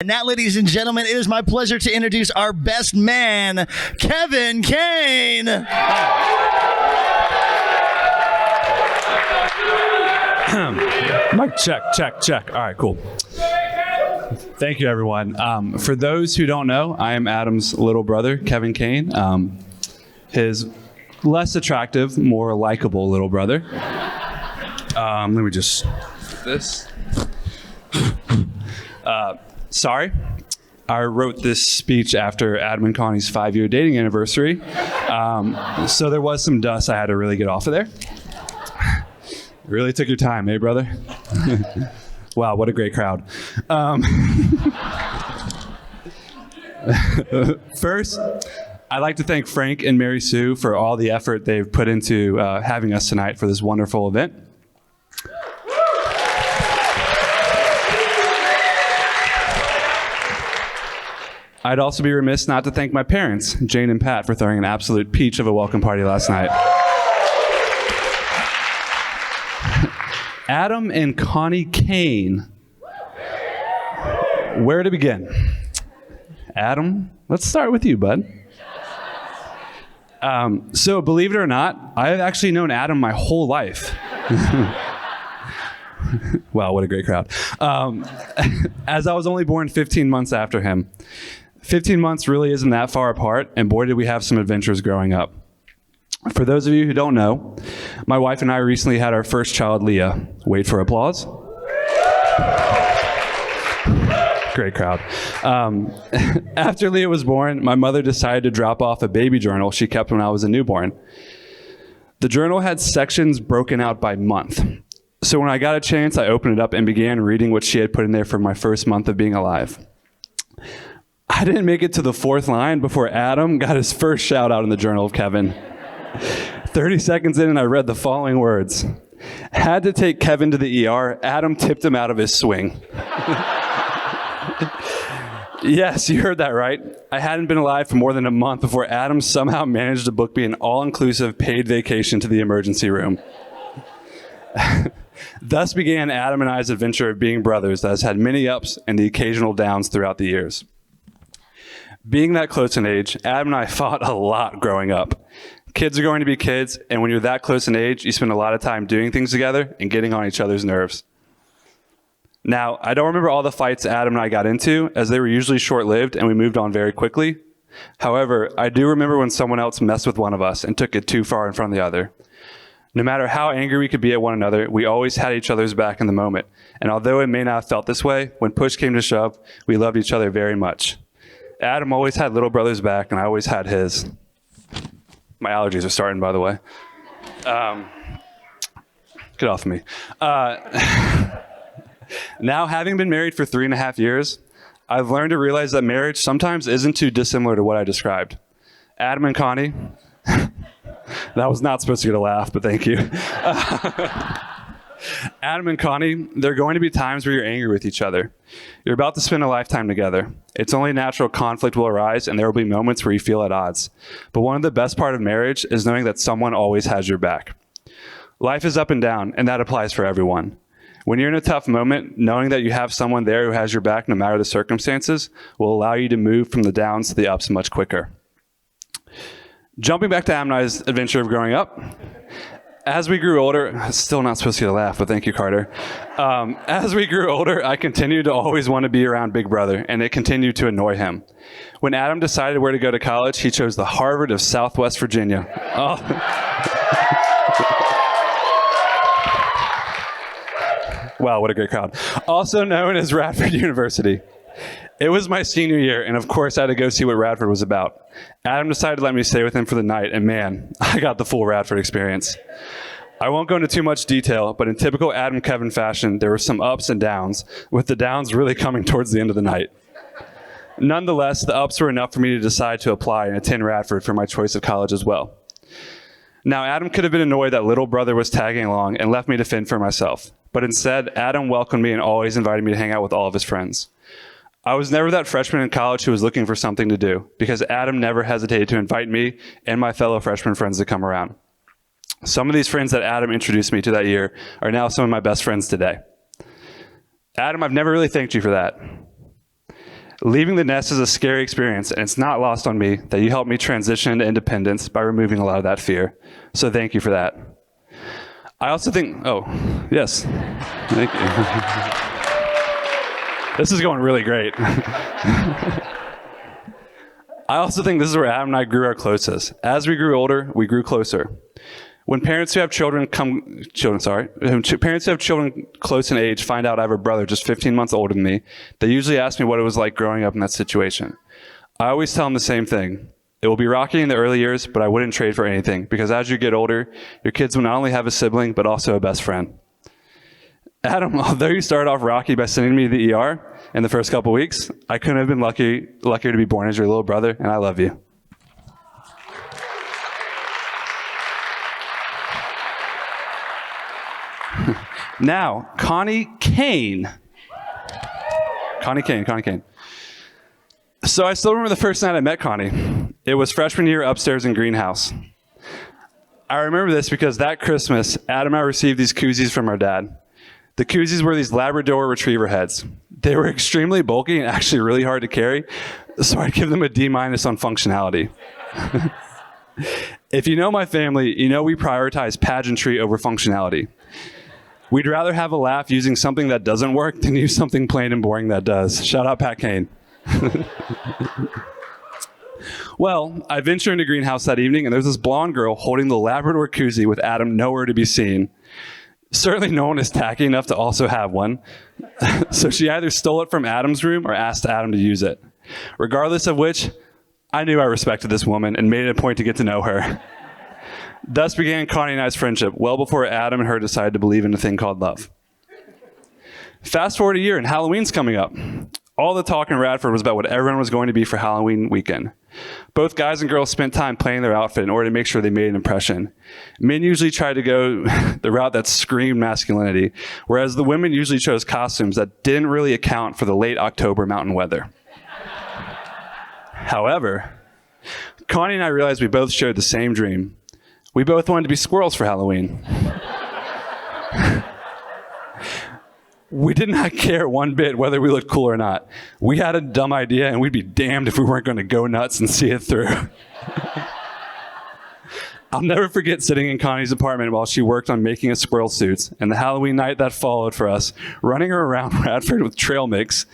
And now, ladies and gentlemen, it is my pleasure to introduce our best man, Kevin Caine. Mic check. All right, cool. Thank you, everyone. For those who don't know, I am Adam's little brother, Kevin Caine. His less attractive, more likable little brother. Let me just this. Sorry. I wrote this speech after Adam and Connie's 5-year dating anniversary. So there was some dust I had to really get off of there. Really took your time, eh, brother? Wow, what a great crowd. First, I'd like to thank Frank and Mary Sue for all the effort they've put into having us tonight for this wonderful event. I'd also be remiss not to thank my parents, Jane and Pat, for throwing an absolute peach of a welcome party last night. Adam and Connie Caine. Where to begin? Adam, let's start with you, bud. So believe it or not, I've actually known Adam my whole life. Wow, what a great crowd. As I was only born 15 months after him. 15 months really isn't that far apart, and boy, did we have some adventures growing up. For those of you who don't know, my wife and I recently had our first child, Leah. Wait for applause. Great crowd. After Leah was born, my mother decided to drop off a baby journal she kept when I was a newborn. The journal had sections broken out by month. So when I got a chance, I opened it up and began reading what she had put in there for my first month of being alive. I didn't make it to the 4th line before Adam got his first shout out in the Journal of Kevin. 30 seconds in and I read the following words. Had to take Kevin to the ER. Adam tipped him out of his swing. Yes, you heard that right. I hadn't been alive for more than a month before Adam somehow managed to book me an all-inclusive paid vacation to the emergency room. Thus began Adam and I's adventure of being brothers that has had many ups and the occasional downs throughout the years. Being that close in age, Adam and I fought a lot growing up. Kids are going to be kids, and when you're that close in age, you spend a lot of time doing things together and getting on each other's nerves. Now, I don't remember all the fights Adam and I got into, as they were usually short-lived and we moved on very quickly. However, I do remember when someone else messed with one of us and took it too far in front of the other. No matter how angry we could be at one another, we always had each other's back in the moment. And although it may not have felt this way, when push came to shove, we loved each other very much. Adam always had little brother's back, and I always had his. My allergies are starting, by the way. Get off of me. Now, having been married for 3.5 years, I've learned to realize that marriage sometimes isn't too dissimilar to what I described. Adam and Connie, that was not supposed to get a laugh, but thank you. Adam and Connie, there are going to be times where you're angry with each other. You're about to spend a lifetime together. It's only natural conflict will arise, and there will be moments where you feel at odds. But one of the best parts of marriage is knowing that someone always has your back. Life is up and down, and that applies for everyone. When you're in a tough moment, knowing that you have someone there who has your back no matter the circumstances will allow you to move from the downs to the ups much quicker. Jumping back to Adam and I's adventure of growing up, as we grew older, still not supposed to get a laugh, but thank you, Carter. As we grew older, I continued to always want to be around Big Brother, and it continued to annoy him. When Adam decided where to go to college, he chose the Harvard of Southwest Virginia. Oh. Wow, what a great crowd. Also known as Radford University. It was my senior year, and of course I had to go see what Radford was about. Adam decided to let me stay with him for the night, and man, I got the full Radford experience. I won't go into too much detail, but in typical Adam Kevin fashion, there were some ups and downs, with the downs really coming towards the end of the night. Nonetheless, the ups were enough for me to decide to apply and attend Radford for my choice of college as well. Now, Adam could have been annoyed that little brother was tagging along and left me to fend for myself, but instead, Adam welcomed me and always invited me to hang out with all of his friends. I was never that freshman in college who was looking for something to do, because Adam never hesitated to invite me and my fellow freshman friends to come around. Some of these friends that Adam introduced me to that year are now some of my best friends today. Adam, I've never really thanked you for that. Leaving the nest is a scary experience, and it's not lost on me that you helped me transition into independence by removing a lot of that fear. So thank you for that. I also think, oh, yes, thank you. This is going really great. I also think this is where Adam and I grew our closest. As we grew older, we grew closer. When parents who have children close in age find out I have a brother just 15 months older than me, they usually ask me what it was like growing up in that situation. I always tell them the same thing. It will be rocky in the early years, but I wouldn't trade for anything, because as you get older, your kids will not only have a sibling, but also a best friend. Adam, although you started off rocky by sending me to the ER in the first couple weeks, I couldn't have been luckier to be born as your little brother, and I love you. Now, Caine. Connie Caine. So I still remember the first night I met Connie. It was freshman year upstairs in greenhouse. I remember this because that Christmas, Adam and I received these koozies from our dad. The koozies were these Labrador retriever heads. They were extremely bulky and actually really hard to carry, so I'd give them a D- on functionality. If you know my family, you know we prioritize pageantry over functionality. We'd rather have a laugh using something that doesn't work than use something plain and boring that does. Shout out Pat Caine. Well, I ventured into greenhouse that evening, and there was this blonde girl holding the Labrador koozie with Adam nowhere to be seen. Certainly no one is tacky enough to also have one. So she either stole it from Adam's room or asked Adam to use it. Regardless of which, I knew I respected this woman and made it a point to get to know her. Thus began Connie and I's friendship, well before Adam and her decided to believe in a thing called love. Fast forward a year, and Halloween's coming up. All the talk in Radford was about what everyone was going to be for Halloween weekend. Both guys and girls spent time planning their outfit in order to make sure they made an impression. Men usually tried to go the route that screamed masculinity, whereas the women usually chose costumes that didn't really account for the late October mountain weather. However, Connie and I realized we both shared the same dream. We both wanted to be squirrels for Halloween. We did not care one bit whether we looked cool or not. We had a dumb idea, and we'd be damned if we weren't going to go nuts and see it through. I'll never forget sitting in Connie's apartment while she worked on making us squirrel suits, and the Halloween night that followed for us, running her around Radford with trail mix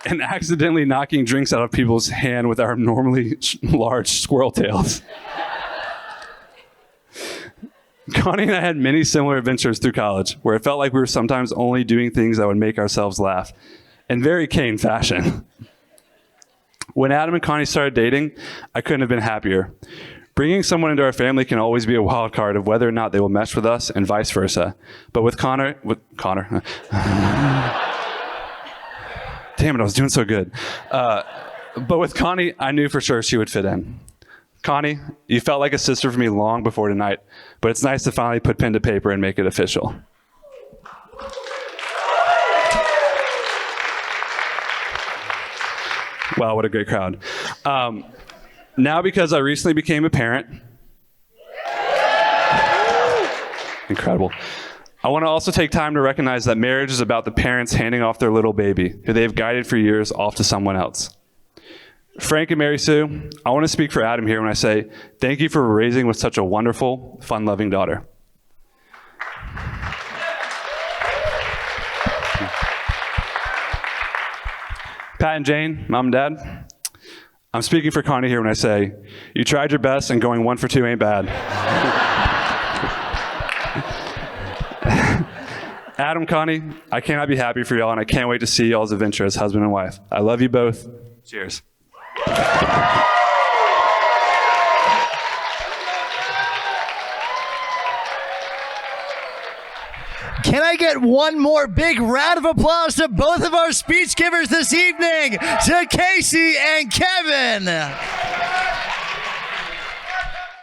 and accidentally knocking drinks out of people's hand with our normally large squirrel tails. Connie and I had many similar adventures through college, where it felt like we were sometimes only doing things that would make ourselves laugh, in very Caine fashion. When Adam and Connie started dating, I couldn't have been happier. Bringing someone into our family can always be a wild card of whether or not they will mesh with us, and vice versa. But with Connor, damn it, I was doing so good. But with Connie, I knew for sure she would fit in. Connie, you felt like a sister for me long before tonight, but it's nice to finally put pen to paper and make it official. Wow, what a great crowd. Now, because I recently became a parent, incredible, I want to also take time to recognize that marriage is about the parents handing off their little baby, who they've guided for years, off to someone else. Frank and Mary Sue, I want to speak for Adam here when I say thank you for raising with such a wonderful, fun-loving daughter. Pat and Jane, Mom and Dad, I'm speaking for Connie here when I say you tried your best and going 1 for 2 ain't bad. Adam, Connie, I cannot be happy for y'all, and I can't wait to see y'all's adventure as husband and wife. I love you both. Cheers. Can I get one more big round of applause to both of our speech givers this evening, to Casey and Kevin?